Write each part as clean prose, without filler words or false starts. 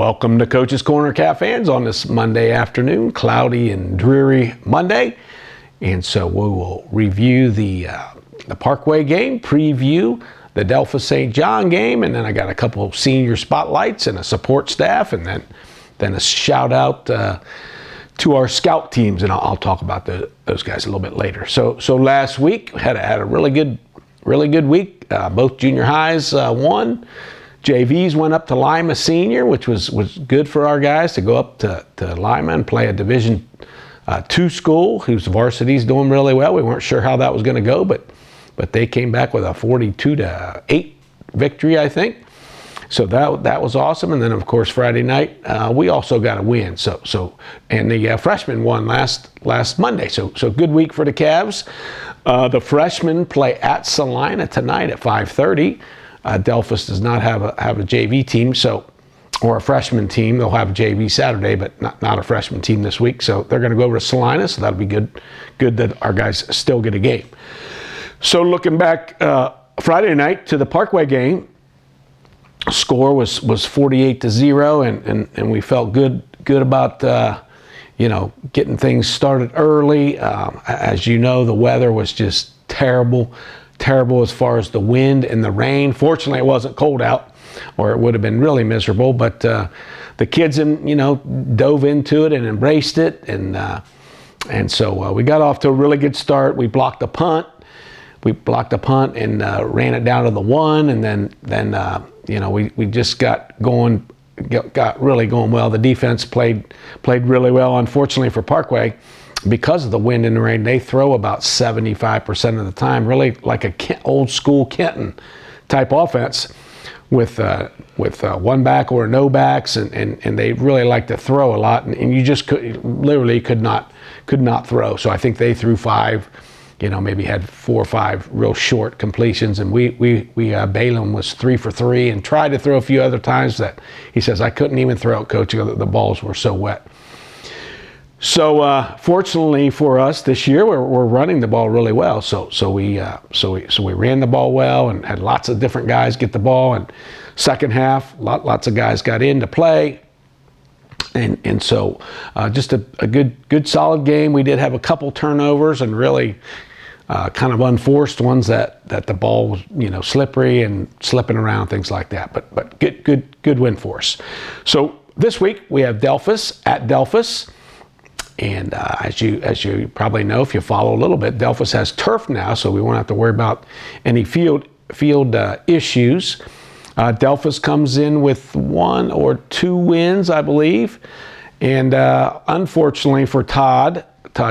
Welcome to Coach's Corner Cafans on this Monday afternoon, cloudy and dreary Monday. And so we will review the Parkway game, preview the Delphos St. John game, and then I got a couple of senior spotlights and a support staff, and then a shout out to our scout teams, and I'll talk about those guys a little bit later. So last week had a really good week. Both junior highs won. JVs went up to Lima Senior, which was good for our guys to go up to Lima and play a Division II school whose varsity's doing really well. We weren't sure how that was going to go, but they came back with a 42-8 victory, I think. So that was awesome. And then of course Friday night we also got a win. And the freshmen won last Monday. So good week for the Cavs. The freshmen play at Salina tonight at 5:30. Delphos does not have a JV team, or a freshman team. They'll have a JV Saturday, but not a freshman team this week. So they're going to go over to Salina. So that'll be good that our guys still get a game. So looking back Friday night to the Parkway game, score was 48-0, and we felt good about getting things started early. As you know, the weather was just terrible as far as the wind and the rain. Fortunately, it wasn't cold out, or it would have been really miserable. But the kids, dove into it and embraced it, and so we got off to a really good start. We blocked a punt. And ran it down to the one, and then we just got really going well. The defense played really well. Unfortunately for Parkway, because of the wind and the rain, they throw about 75% of the time, really like a old school Kenton type offense with one back or no backs, and they really like to throw a lot, and you just could not throw. So I think they threw five, maybe had 4 or 5 real short completions, and we Balaam was 3 for 3 and tried to throw a few other times that he says, I couldn't even throw it, Coach. The balls were so wet. So fortunately for us this year, we're running the ball really well. So we ran the ball well and had lots of different guys get the ball. And second half, lots of guys got in to play. And so just a good solid game. We did have a couple turnovers and really kind of unforced ones that the ball was slippery and slipping around, things like that. But good win for us. So this week we have Delphos at Delphos. And as you probably know, if you follow a little bit, Delphos has turf now, so we won't have to worry about any field issues. Delphos comes in with 1 or 2 wins, I believe. And unfortunately for Todd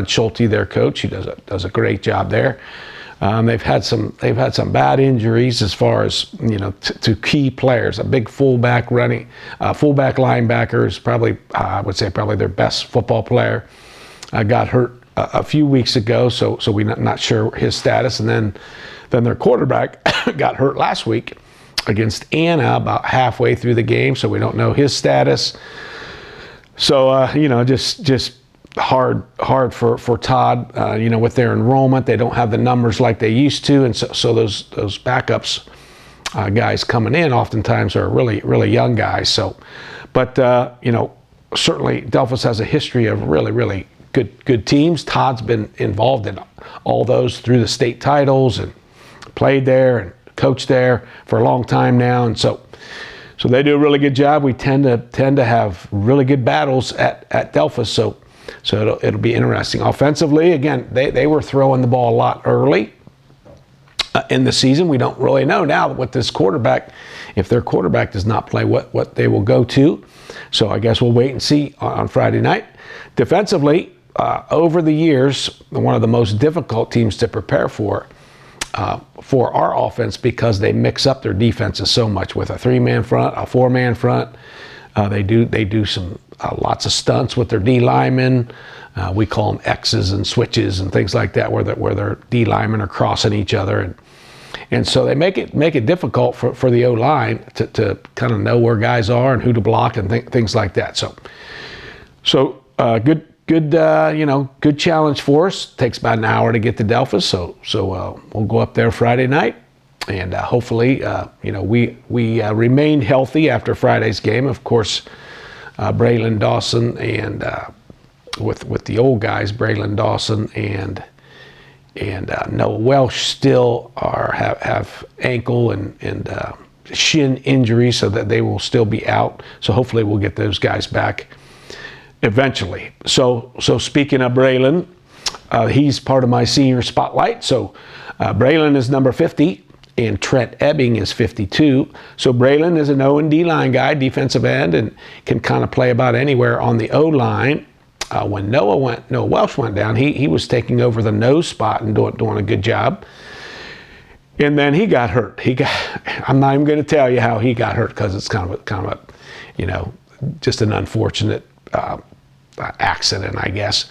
Schulte, their coach, he does a great job there. They've had some bad injuries as far as to key players. A big fullback linebacker is probably I would say probably their best football player. Got hurt a few weeks ago, so we're not sure his status. And then their quarterback got hurt last week against Anna about halfway through the game, so we don't know his status. So just hard for Todd. With their enrollment, they don't have the numbers like they used to, and so those backups guys coming in oftentimes are really young guys. So, but certainly Delphos has a history of really good teams. Todd's been involved in all those through the state titles and played there and coached there for a long time now, and so they do a really good job. We tend to have really good battles at Delphos. So it'll be interesting. Offensively, again, they were throwing the ball a lot early in the season. We don't really know now with this quarterback, if their quarterback does not play, what they will go to. So I guess we'll wait and see on Friday night. Defensively, over the years, one of the most difficult teams to prepare for our offense, because they mix up their defenses so much with a 3-man front, a 4-man front. They do some lots of stunts with their D linemen. We call them X's and switches and things like that, where their D linemen are crossing each other, and so they make it difficult for the O line to kind of know where guys are and who to block and things like that. So good challenge for us. Takes about an hour to get to Delphos, so we'll go up there Friday night. And hopefully, we remained healthy after Friday's game. Of course, Braylon Dawson, and with the old guys, Braylon Dawson and Noah Welsh still have ankle and shin injuries, so that they will still be out. So hopefully we'll get those guys back eventually. So speaking of Braylon, he's part of my senior spotlight. So Braylon is number 50 and Trent Ebbing is 52. So Braylon is an O and D line guy, defensive end, and can kind of play about anywhere on the O line. When Noah Welsh went down, he was taking over the nose spot and doing a good job. And then he got hurt. I'm not even going to tell you how he got hurt, because it's kind of a just an unfortunate accident, I guess.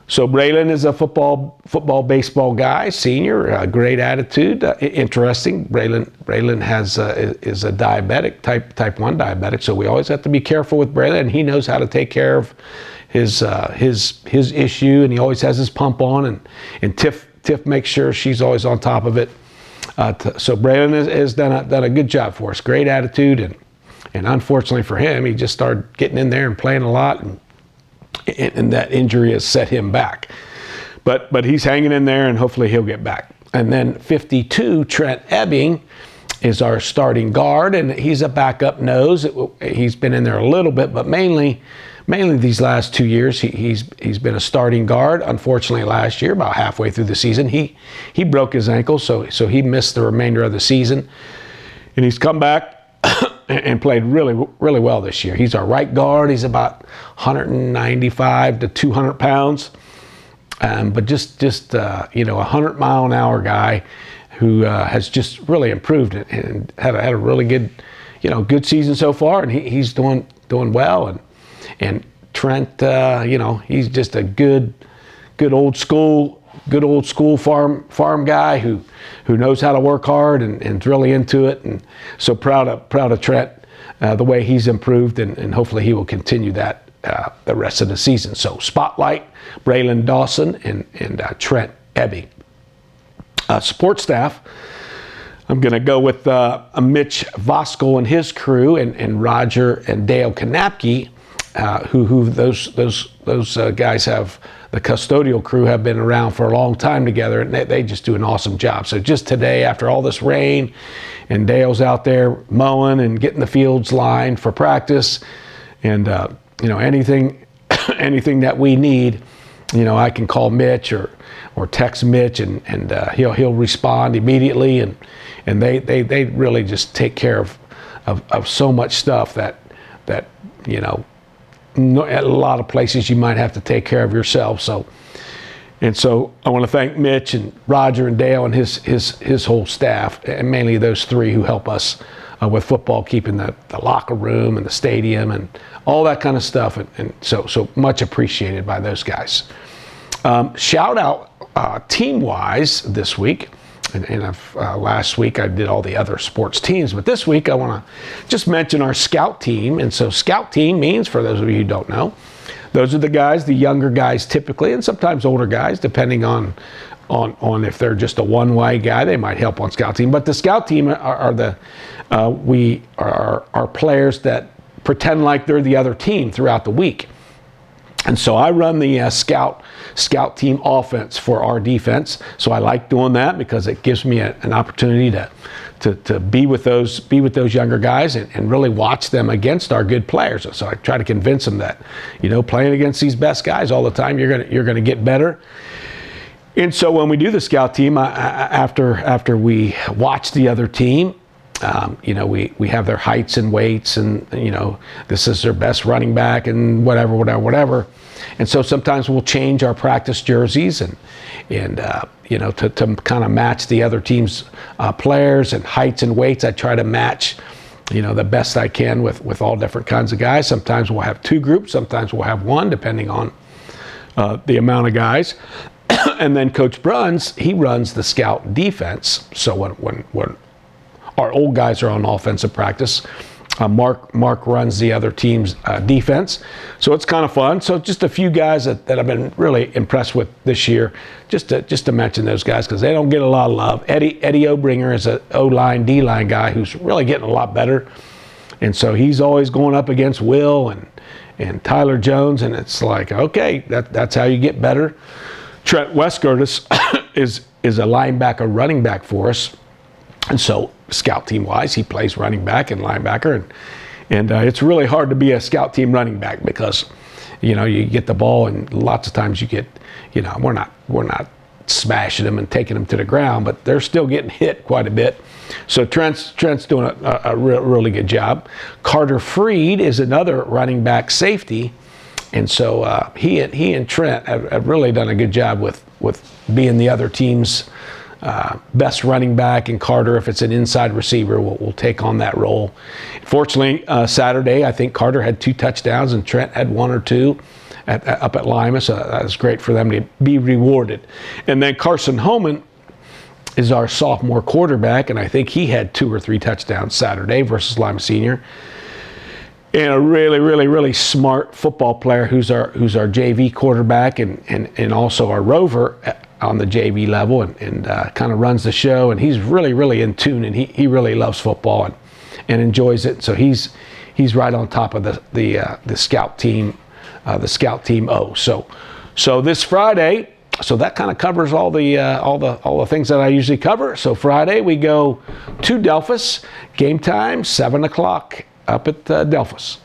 So Braylon is a football, baseball guy, senior, great attitude, interesting. Braylon is a diabetic, type 1 diabetic, so we always have to be careful with Braylon, and he knows how to take care of his issue, and he always has his pump on, and Tiff makes sure she's always on top of it. So Braylon has done a good job for us, great attitude, and unfortunately for him, he just started getting in there and playing a lot, and that injury has set him back. But he's hanging in there, and hopefully he'll get back. And then 52, Trent Ebbing is our starting guard, and he's a backup nose. He's been in there a little bit, but mainly these last 2 years, he's been a starting guard. Unfortunately, last year, about halfway through the season, he broke his ankle, so he missed the remainder of the season. And he's come back and played really, really well this year. He's our right guard. He's about 195 to 200 pounds, but just a 100-mile-an-hour guy who has just really improved and had a really good, good season so far. And he's doing well. And Trent, he's just a good old school farm guy who knows how to work hard and is really into it. And so proud of Trent, the way he's improved, and hopefully he will continue that the rest of the season. So spotlight, Braylon Dawson and Trent Ebbing. Support staff, I'm going to go with Mitch Voskel and his crew, and Roger and Dale Kanapke, who those guys have. The custodial crew have been around for a long time together, and they just do an awesome job. So just today, after all this rain, and Dale's out there mowing and getting the fields lined for practice, and anything that we need, I can call Mitch or text Mitch, and he'll respond immediately, and they really just take care of so much stuff that at a lot of places you might have to take care of yourself. So I want to thank Mitch and Roger and Dale and his whole staff, and mainly those three who help us with football, keeping the locker room and the stadium and all that kind of stuff. And so much appreciated by those guys. Shout out team-wise this week. And last week I did all the other sports teams, but this week I want to just mention our scout team. And so scout team means, for those of you who don't know, those are the guys, the younger guys typically, and sometimes older guys, depending on if they're just a one-way guy, they might help on scout team. But the scout team are players that pretend like they're the other team throughout the week. And so I run the scout team offense for our defense. So I like doing that because it gives me an opportunity to be with those younger guys and really watch them against our good players. So I try to convince them that, playing against these best guys all the time, you're gonna get better. And so when we do the scout team, after we watch the other team, we have their heights and weights, and this is their best running back and whatever. And so sometimes we'll change our practice jerseys and to kind of match the other team's players and heights and weights. I try to match the best I can with all different kinds of guys. Sometimes we'll have two groups, sometimes we'll have one, depending on the amount of guys. And then Coach Bruns, he runs the scout defense. So when our old guys are on offensive practice, Mark runs the other team's defense. So it's kind of fun. So just a few guys that I've been really impressed with this year, just to mention those guys, because they don't get a lot of love. Eddie Obringer is an O-line, D-line guy who's really getting a lot better. And so he's always going up against Will and Tyler Jones, and it's like, okay, that's how you get better. Trent Westgertis is a linebacker, running back for us. And so scout team wise, he plays running back and linebacker. And it's really hard to be a scout team running back because, you get the ball and lots of times you get, we're not smashing them and taking them to the ground, but they're still getting hit quite a bit. So Trent's doing a really good job. Carter Freed is another running back safety. And so he and Trent have really done a good job with being the other team's best running back. And Carter, if it's an inside receiver, will take on that role. Fortunately, Saturday, I think Carter had 2 touchdowns and Trent had 1 or 2 up at Lima. So that was great for them to be rewarded. And then Carson Homan is our sophomore quarterback, and I think he had 2 or 3 touchdowns Saturday versus Lima Senior. And a really, really, really smart football player who's our JV quarterback and also our rover on the JV level and kind of runs the show. And he's really, really in tune, and he really loves football and enjoys it. So he's right on top of the scout team, the scout team O. So this Friday. So that kind of covers all the things that I usually cover. So Friday we go to Delphos. Game time 7 o'clock up at Delphos.